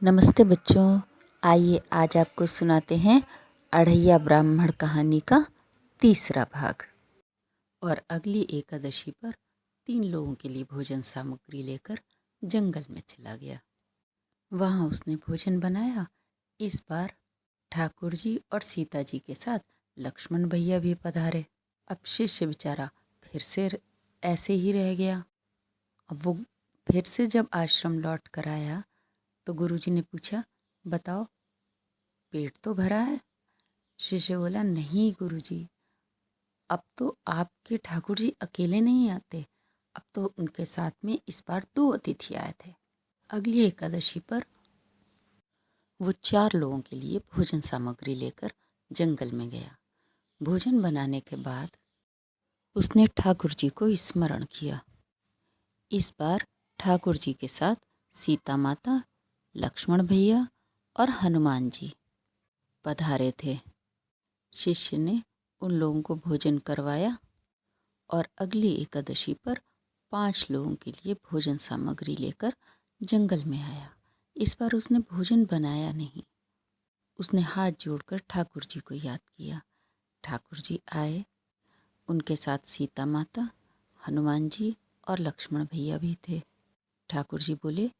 नमस्ते बच्चों, आइए आज आपको सुनाते हैं अढ़ैया ब्राह्मण कहानी का तीसरा भाग। और अगली एकादशी पर 3 लोगों के लिए भोजन सामग्री लेकर जंगल में चला गया। वहाँ उसने भोजन बनाया। इस बार ठाकुर जी और सीता जी के साथ लक्ष्मण भैया भी पधारे। अब शिष्य बेचारा फिर से ऐसे ही रह गया। अब वो फिर से जब आश्रम लौट कर आया तो गुरुजी ने पूछा, बताओ पेट तो भरा है? शिष्य बोला, नहीं गुरुजी, अब तो आपके ठाकुर जी अकेले नहीं आते, अब तो उनके साथ में इस बार 2 अतिथि आए थे। अगली एकादशी पर वो 4 लोगों के लिए भोजन सामग्री लेकर जंगल में गया। भोजन बनाने के बाद उसने ठाकुर जी को स्मरण किया। इस बार ठाकुर जी के साथ सीता माता, लक्ष्मण भैया और हनुमान जी पधारे थे। शिष्य ने उन लोगों को भोजन करवाया और अगली एकादशी पर 5 लोगों के लिए भोजन सामग्री लेकर जंगल में आया। इस बार उसने भोजन बनाया नहीं। उसने हाथ जोड़कर ठाकुर जी को याद किया। ठाकुर जी आए, उनके साथ सीता माता, हनुमान जी और लक्ष्मण भैया भी थे। ठाकुर जी बोले,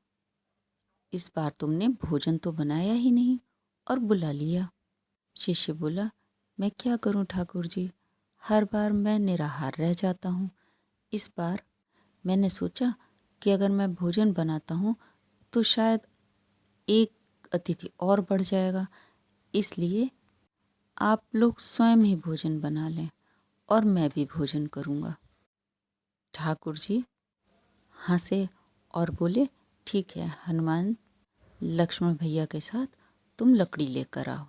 इस बार तुमने भोजन तो बनाया ही नहीं और बुला लिया। शिष्य बोला, मैं क्या करूं ठाकुर जी, हर बार मैं निराहार रह जाता हूँ। इस बार मैंने सोचा कि अगर मैं भोजन बनाता हूँ तो शायद एक अतिथि और बढ़ जाएगा, इसलिए आप लोग स्वयं ही भोजन बना लें और मैं भी भोजन करूँगा। ठाकुर जी हंसे और बोले, ठीक है हनुमान, लक्ष्मण भैया के साथ तुम लकड़ी लेकर आओ,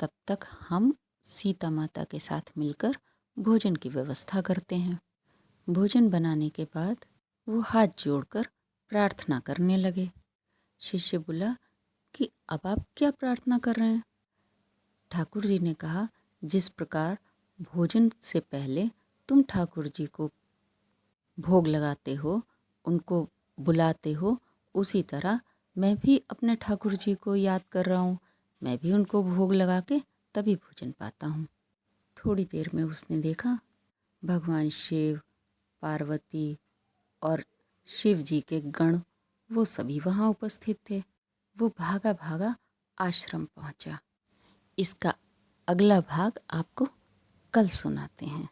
तब तक हम सीता माता के साथ मिलकर भोजन की व्यवस्था करते हैं। भोजन बनाने के बाद वो हाथ जोड़कर प्रार्थना करने लगे। शिष्य बोला कि अब आप क्या प्रार्थना कर रहे हैं? ठाकुर जी ने कहा, जिस प्रकार भोजन से पहले तुम ठाकुर जी को भोग लगाते हो, उनको बुलाते हो, उसी तरह मैं भी अपने ठाकुर जी को याद कर रहा हूँ। मैं भी उनको भोग लगा के तभी भोजन पाता हूँ। थोड़ी देर में उसने देखा भगवान शिव, पार्वती और शिव जी के गण वो सभी वहाँ उपस्थित थे। वो भागा भागा आश्रम पहुँचा। इसका अगला भाग आपको कल सुनाते हैं।